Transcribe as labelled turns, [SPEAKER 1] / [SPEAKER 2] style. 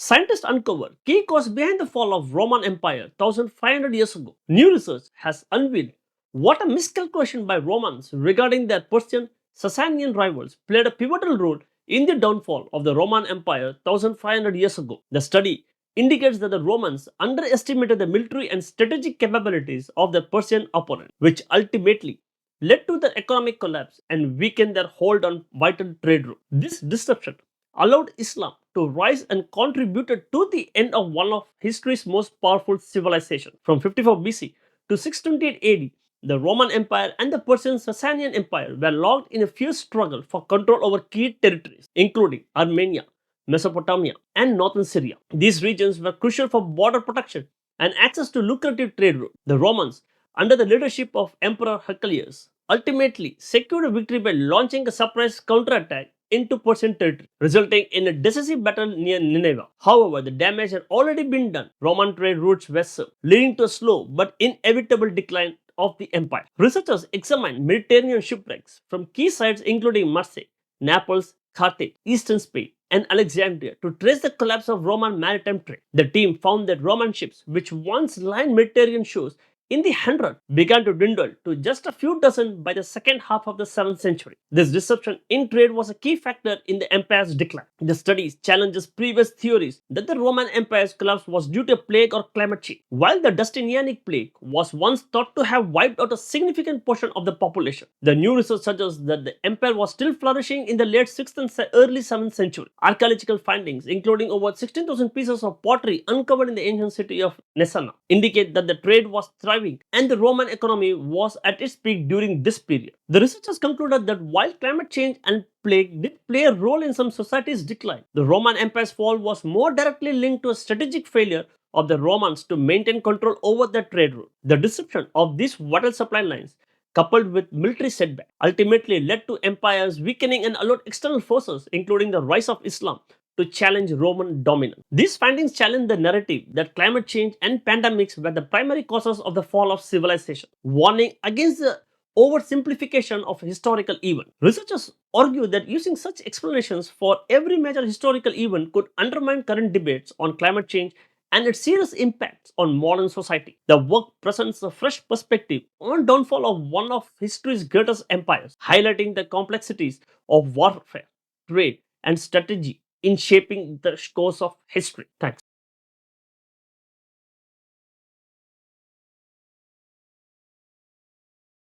[SPEAKER 1] Scientists uncover key cause behind the fall of Roman Empire 1500 years ago. New research has unveiled what a miscalculation by Romans regarding their Persian Sasanian rivals played a pivotal role in the downfall of the Roman Empire 1500 years ago. The study indicates that the Romans underestimated the military and strategic capabilities of their Persian opponent, which ultimately led to their economic collapse and weakened their hold on vital trade routes. This disruption allowed Islam to rise and contributed to the end of one of history's most powerful civilizations. From 54 BC to 628 AD, the Roman Empire and the Persian Sasanian Empire were locked in a fierce struggle for control over key territories, including Armenia, Mesopotamia, and northern Syria. These regions were crucial for border protection and access to lucrative trade routes. The Romans, under the leadership of Emperor Heraclius, ultimately secured a victory by launching a surprise counterattack into Persian territory, resulting in a decisive battle near Nineveh. However, the damage had already been done. Roman trade routes were severed, leading to a slow but inevitable decline of the empire. Researchers examined Mediterranean shipwrecks from key sites including Marseille, Naples, Carthage, eastern Spain, and Alexandria to trace the collapse of Roman maritime trade. The team found that Roman ships, which once lined Mediterranean shores, in the hundred began to dwindle to just a few dozen by the second half of the 7th century. This disruption in trade was a key factor in the empire's decline. The studies challenges previous theories that the Roman Empire's collapse was due to a plague or climate change. While the Justinianic plague was once thought to have wiped out a significant portion of the population, the new research suggests that the empire was still flourishing in the late 6th and early 7th century. Archaeological findings, including over 16,000 pieces of pottery uncovered in the ancient city of Nesana, indicate that the trade was thriving and the Roman economy was at its peak during this period. The researchers concluded that while climate change and plague did play a role in some societies' decline, the Roman Empire's fall was more directly linked to a strategic failure of the Romans to maintain control over their trade route. The disruption of these vital supply lines, coupled with military setback, ultimately led to empires weakening and allowed external forces, including the rise of Islam, to challenge Roman dominance. These findings challenge the narrative that climate change and pandemics were the primary causes of the fall of civilization, warning against the oversimplification of historical event. Researchers argue that using such explanations for every major historical event could undermine current debates on climate change and its serious impacts on modern society. The work presents a fresh perspective on downfall of one of history's greatest empires, highlighting the complexities of warfare, trade, and strategy in shaping the course of history. Thanks.